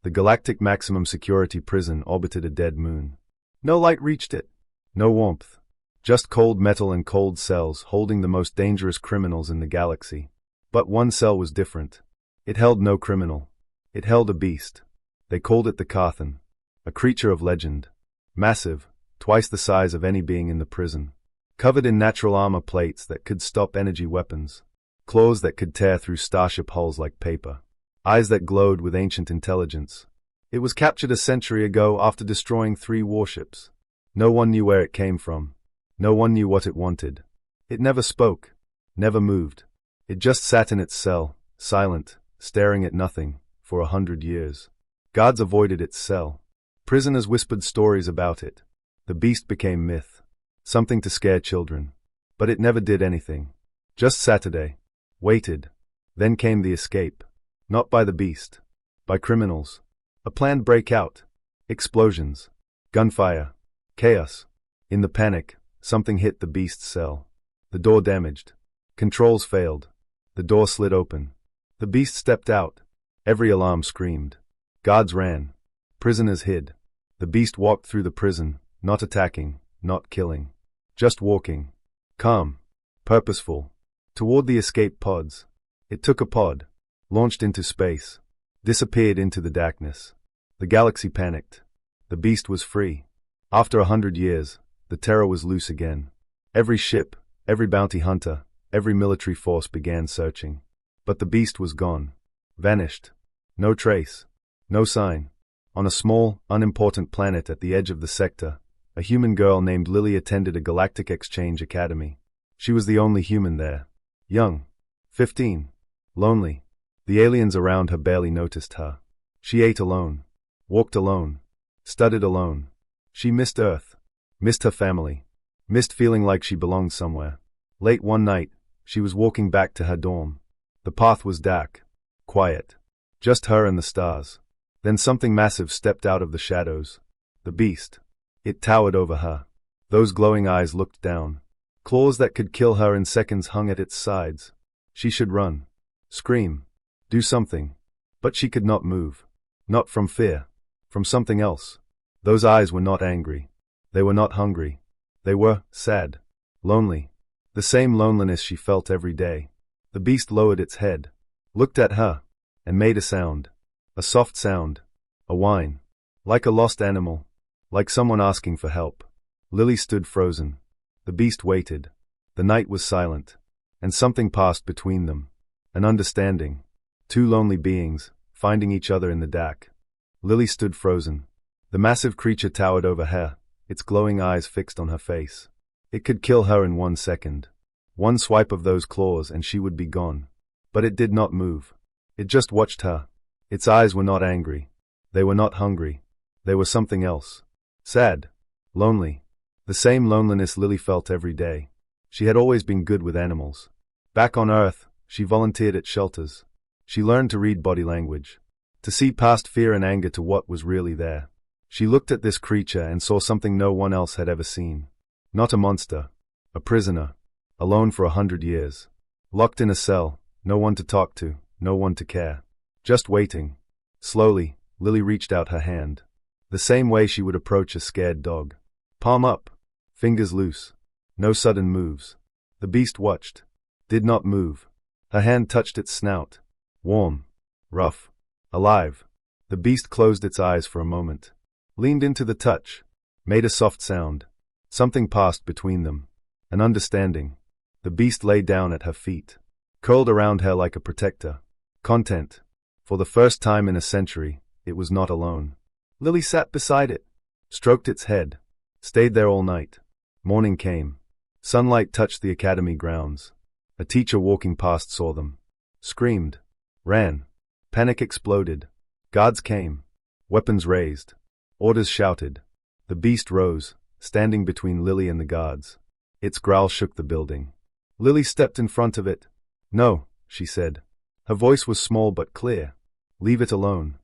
The galactic maximum security prison orbited a dead moon. No light reached it. No warmth. Just cold metal and cold cells holding the most dangerous criminals in the galaxy. But one cell was different. It held no criminal. It held a beast. They called it the Carthan. A creature of legend. Massive, twice the size of any being in the prison. Covered in natural armor plates that could stop energy weapons. Claws that could tear through starship hulls like paper. Eyes that glowed with ancient intelligence. It was captured a century ago after destroying 3 warships. No one knew where it came from. No one knew what it wanted. It never spoke. Never moved. It just sat in its cell, silent, staring at nothing, for 100 years. Guards avoided its cell. Prisoners whispered stories about it. The beast became myth. Something to scare children. But it never did anything. Just Saturday. Waited. Then came the escape. Not by the beast. By criminals. A planned breakout. Explosions. Gunfire. Chaos. In the panic, something hit the beast's cell. The door damaged. Controls failed. The door slid open. The beast stepped out. Every alarm screamed. Guards ran. Prisoners hid. The beast walked through the prison, not attacking, not killing. Just walking. Calm. Purposeful. Toward the escape pods. It took a pod. Launched into space. Disappeared into the darkness. The galaxy panicked. The beast was free. After 100 years, the terror was loose again. Every ship, every bounty hunter, every military force began searching. But the beast was gone. Vanished. No trace. No sign. On a small, unimportant planet at the edge of the sector, a human girl named Lily attended a galactic exchange academy. She was the only human there. Young. 15. Lonely. The aliens around her barely noticed her. She ate alone. Walked alone. Studied alone. She missed Earth. Missed her family. Missed feeling like she belonged somewhere. Late one night, she was walking back to her dorm. The path was dark. Quiet. Just her and the stars. Then something massive stepped out of the shadows. The beast. It towered over her. Those glowing eyes looked down. Claws that could kill her in seconds hung at its sides. She should run. Scream. Do something. But she could not move. Not from fear. From something else. Those eyes were not angry. They were not hungry. They were sad. Lonely. The same loneliness she felt every day. The beast lowered its head. Looked at her. And made a sound. A soft sound. A whine. Like a lost animal. Like someone asking for help. Lily stood frozen. The beast waited. The night was silent. And something passed between them. An understanding. 2 lonely beings, finding each other in the dark. Lily stood frozen. The massive creature towered over her, its glowing eyes fixed on her face. It could kill her in 1 second. One swipe of those claws and she would be gone. But it did not move. It just watched her. Its eyes were not angry. They were not hungry. They were something else. Sad. Lonely. The same loneliness Lily felt every day. She had always been good with animals. Back on Earth, she volunteered at shelters. She learned to read body language. To see past fear and anger to what was really there. She looked at this creature and saw something no one else had ever seen. Not a monster. A prisoner. Alone for 100 years. Locked in a cell. No one to talk to. No one to care. Just waiting. Slowly, Lily reached out her hand. The same way she would approach a scared dog. Palm up. Fingers loose. No sudden moves. The beast watched. Did not move. Her hand touched its snout. Warm. Rough. Alive. The beast closed its eyes for a moment. Leaned into the touch. Made a soft sound. Something passed between them. An understanding. The beast lay down at her feet. Curled around her like a protector. Content. For the first time in a century, it was not alone. Lily sat beside it. Stroked its head. Stayed there all night. Morning came. Sunlight touched the academy grounds. A teacher walking past saw them. Screamed. Ran. Panic exploded. Guards came. Weapons raised. Orders shouted. The beast rose, standing between Lily and the guards. Its growl shook the building. Lily stepped in front of it. No, she said. Her voice was small but clear. Leave it alone.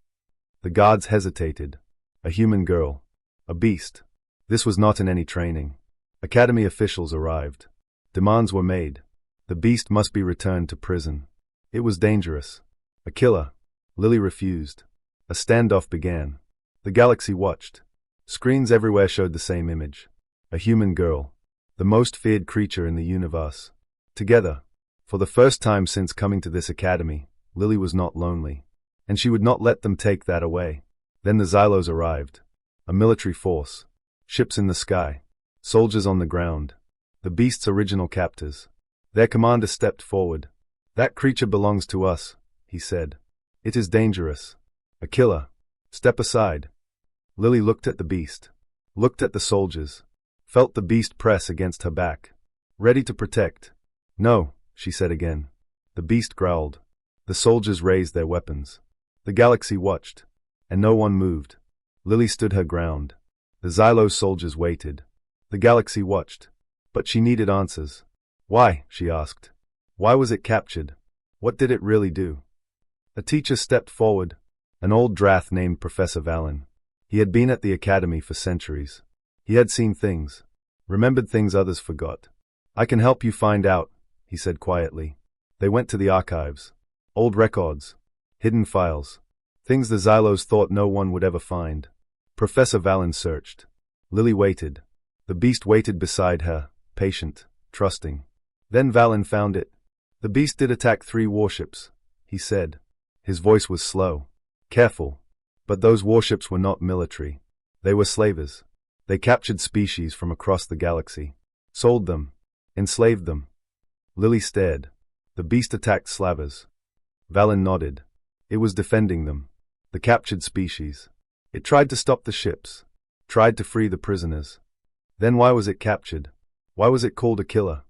The guards hesitated. A human girl. A beast. This was not in any training. Academy officials arrived. Demands were made. The beast must be returned to prison. It was dangerous. A killer. Lily refused. A standoff began. The galaxy watched. Screens everywhere showed the same image. A human girl. The most feared creature in the universe. Together. For the first time since coming to this academy, Lily was not lonely. And she would not let them take that away. Then the Xylos arrived. A military force. Ships in the sky. Soldiers on the ground. The beast's original captors. Their commander stepped forward. "That creature belongs to us," he said. "It is dangerous. A killer. Step aside." Lily looked at the beast. Looked at the soldiers. Felt the beast press against her back. Ready to protect. "No," she said again. The beast growled. The soldiers raised their weapons. The galaxy watched. And no one moved. Lily stood her ground. The Xylos soldiers waited. The galaxy watched. But she needed answers. "Why?" she asked. "Why was it captured? What did it really do?" A teacher stepped forward. An old Drath named Professor Valen. He had been at the academy for centuries. He had seen things. Remembered things others forgot. "I can help you find out," he said quietly. They went to the archives. Old records. Hidden files. Things the Xylos thought no one would ever find. Professor Valen searched. Lily waited. The beast waited beside her, patient, trusting. Then Valen found it. "The beast did attack 3 warships," he said. His voice was slow. "Careful. But those warships were not military. They were slavers. They captured species from across the galaxy. Sold them. Enslaved them." Lily stared. The beast attacked slavers. Valen nodded. It was defending them. The captured species. It tried to stop the ships. Tried to free the prisoners. Then why was it captured? Why was it called a killer?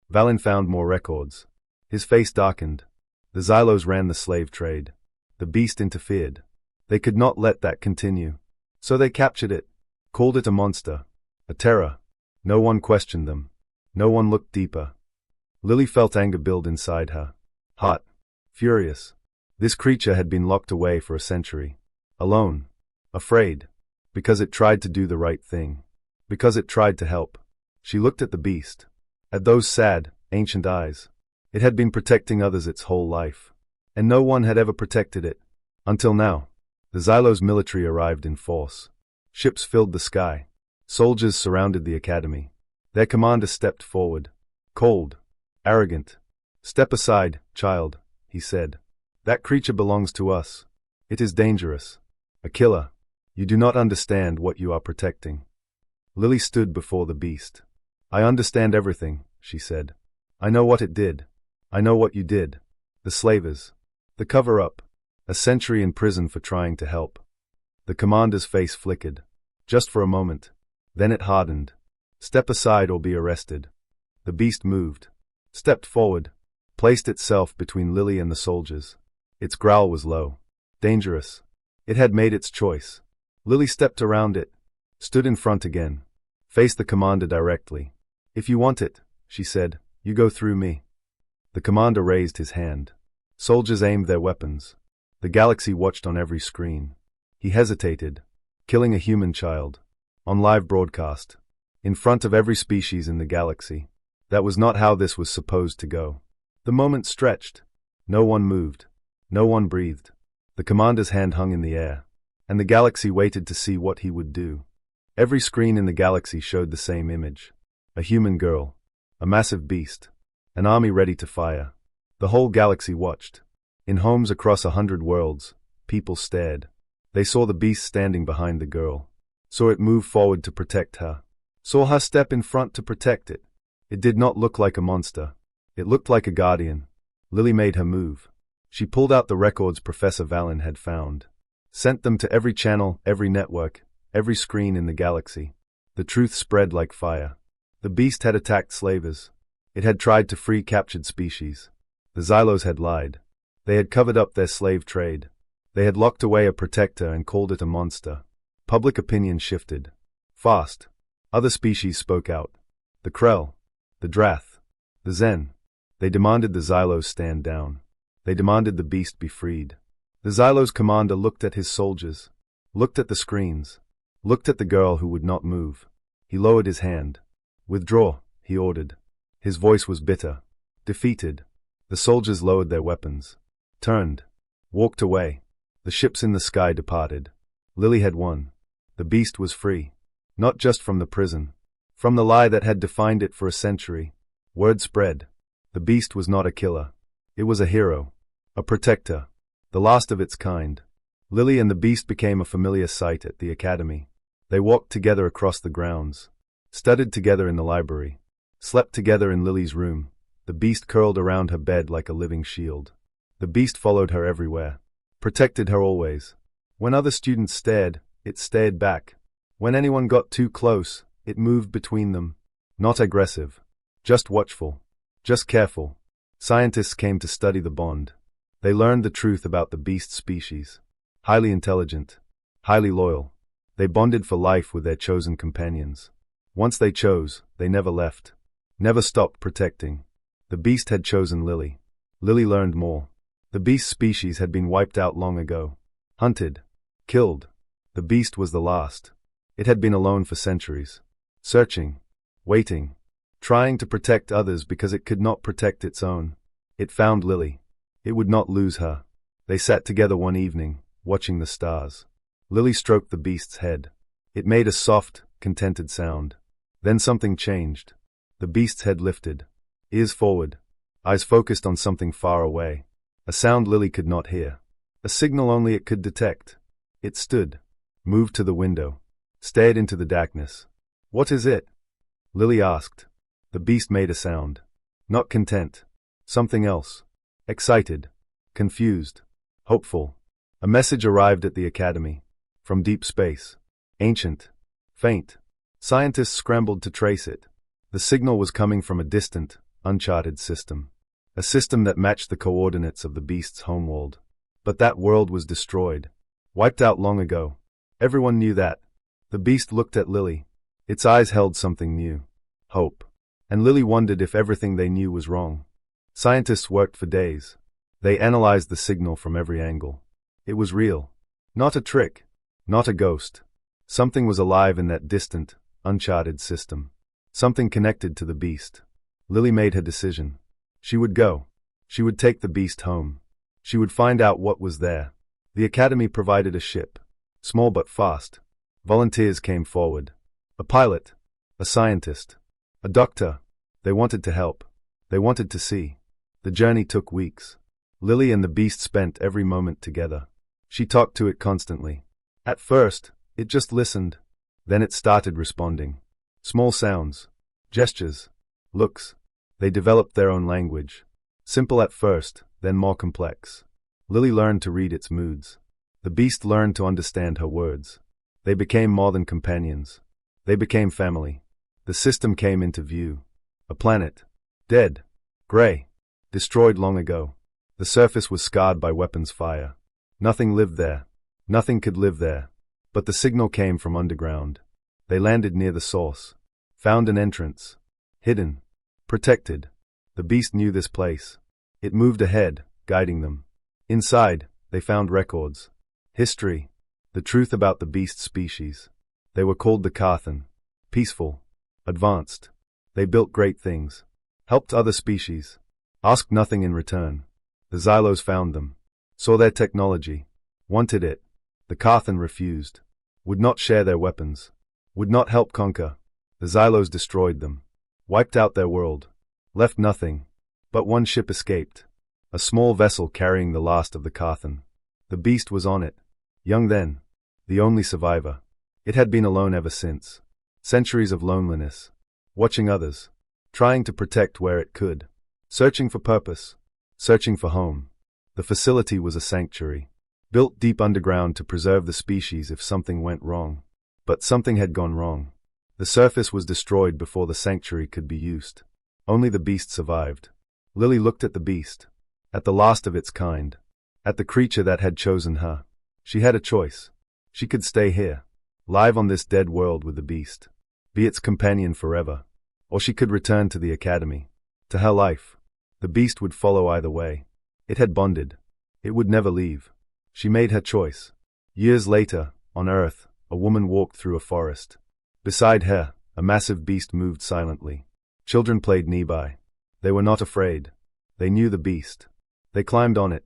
Valen found more records. His face darkened. The Xylos ran the slave trade. The beast interfered. They could not let that continue. So they captured it. Called it a monster. A terror. No one questioned them. No one looked deeper. Lily felt anger build inside her. Hot. Furious. This creature had been locked away for a century. Alone. Afraid. Because it tried to do the right thing. Because it tried to help. She looked at the beast. At those sad, ancient eyes. It had been protecting others its whole life. And no one had ever protected it. Until now. The Xylos military arrived in force. Ships filled the sky. Soldiers surrounded the academy. Their commander stepped forward. Cold. Arrogant. "Step aside, child," he said. "That creature belongs to us. It is dangerous. A killer. You do not understand what you are protecting." Lily stood before the beast. "I understand everything," she said. "I know what it did. I know what you did. The slavers. The cover-up. A century in prison for trying to help." The commander's face flickered. Just for a moment. Then it hardened. "Step aside or be arrested." The beast moved. Stepped forward. Placed itself between Lily and the soldiers. Its growl was low. Dangerous. It had made its choice. Lily stepped around it. Stood in front again. Faced the commander directly. "If you want it," she said, "you go through me." The commander raised his hand. Soldiers aimed their weapons. The galaxy watched on every screen. He hesitated. Killing a human child. On live broadcast. In front of every species in the galaxy. That was not how this was supposed to go. The moment stretched. No one moved. No one breathed. The commander's hand hung in the air. And the galaxy waited to see what he would do. Every screen in the galaxy showed the same image. A human girl. A massive beast. An army ready to fire. The whole galaxy watched. In homes across 100 worlds, people stared. They saw the beast standing behind the girl. Saw it move forward to protect her. Saw her step in front to protect it. It did not look like a monster. It looked like a guardian. Lily made her move. She pulled out the records Professor Valen had found. Sent them to every channel, every network, every screen in the galaxy. The truth spread like fire. The beast had attacked slavers. It had tried to free captured species. The Xylos had lied. They had covered up their slave trade. They had locked away a protector and called it a monster. Public opinion shifted. Fast. Other species spoke out. The Krell. The Drath. The Zen. They demanded the Xylos stand down. They demanded the beast be freed. The Xylos commander looked at his soldiers. Looked at the screens. Looked at the girl who would not move. He lowered his hand. "Withdraw," he ordered. His voice was bitter. Defeated. The soldiers lowered their weapons. Turned. Walked away. The ships in the sky departed. Lily had won. The beast was free. Not just from the prison. From the lie that had defined it for a century. Word spread. The beast was not a killer. It was a hero. A protector. The last of its kind. Lily and the beast became a familiar sight at the academy. They walked together across the grounds. Studied together in the library. Slept together in Lily's room. The beast curled around her bed like a living shield. The beast followed her everywhere. Protected her always. When other students stared, it stared back. When anyone got too close, it moved between them. Not aggressive. Just watchful. Just careful. Scientists came to study the bond. They learned the truth about the beast species. Highly intelligent. Highly loyal. They bonded for life with their chosen companions. Once they chose, they never left. Never stopped protecting. The beast had chosen Lily. Lily learned more. The beast species had been wiped out long ago. Hunted. Killed. The beast was the last. It had been alone for centuries. Searching. Waiting. Trying to protect others because it could not protect its own. It found Lily. It would not lose her. They sat together one evening, watching the stars. Lily stroked the beast's head. It made a soft, contented sound. Then something changed. The beast's head lifted. Ears forward. Eyes focused on something far away. A sound Lily could not hear. A signal only it could detect. It stood. Moved to the window. Stared into the darkness. "What is it?" Lily asked. The beast made a sound. Not content. Something else. Excited. Confused. Hopeful. A message arrived at the academy. From deep space. Ancient. Faint. Scientists scrambled to trace it. The signal was coming from a distant, uncharted system. A system that matched the coordinates of the beast's homeworld. But that world was destroyed. Wiped out long ago. Everyone knew that. The beast looked at Lily. Its eyes held something new. Hope. And Lily wondered if everything they knew was wrong. Scientists worked for days. They analyzed the signal from every angle. It was real. Not a trick. Not a ghost. Something was alive in that distant, uncharted system. Something connected to the beast. Lily made her decision. She would go. She would take the beast home. She would find out what was there. The academy provided a ship. Small but fast. Volunteers came forward. A pilot. A scientist. A doctor. They wanted to help. They wanted to see. The journey took weeks. Lily and the beast spent every moment together. She talked to it constantly. At first, it just listened. Then it started responding. Small sounds. Gestures. Looks. They developed their own language. Simple at first, then more complex. Lily learned to read its moods. The beast learned to understand her words. They became more than companions. They became family. The system came into view. A planet. Dead. Gray. Destroyed long ago. The surface was scarred by weapons fire. Nothing lived there. Nothing could live there. But the signal came from underground. They landed near the source. Found an entrance. Hidden. Protected. The beast knew this place. It moved ahead, guiding them. Inside, they found records. History. The truth about the beast species. They were called the Carthan. Peaceful. Advanced. They built great things. Helped other species. Asked nothing in return. The Xylos found them. Saw their technology. Wanted it. The Carthan refused. Would not share their weapons. Would not help conquer. The Xylos destroyed them. Wiped out their world. Left nothing. But one ship escaped. A small vessel carrying the last of the Carthan. The beast was on it. Young then. The only survivor. It had been alone ever since. Centuries of loneliness. Watching others. Trying to protect where it could. Searching for purpose. Searching for home. The facility was a sanctuary. Built deep underground to preserve the species if something went wrong. But something had gone wrong. The surface was destroyed before the sanctuary could be used. Only the beast survived. Lily looked at the beast. At the last of its kind. At the creature that had chosen her. She had a choice. She could stay here. Live on this dead world with the beast. Be its companion forever. Or she could return to the academy. To her life. The beast would follow either way. It had bonded. It would never leave. She made her choice. Years later, on Earth, a woman walked through a forest. Beside her, a massive beast moved silently. Children played nearby. They were not afraid. They knew the beast. They climbed on it.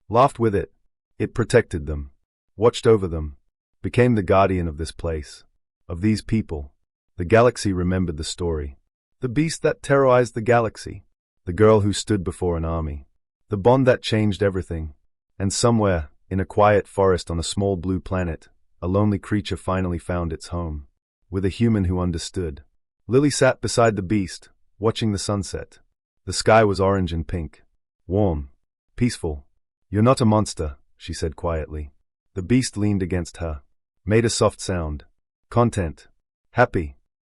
Laughed with it. It protected them, watched over them, became the guardian of this place, of these people. The galaxy remembered the story. The beast that terrorized the galaxy. The girl who stood before an army. The bond that changed everything. And somewhere, in a quiet forest on a small blue planet, a lonely creature finally found its home. With a human who understood. Lily sat beside the beast, watching the sunset. The sky was orange and pink. Warm. Peaceful. "You're not a monster," she said quietly. The beast leaned against her. Made a soft sound. "Content. Happy.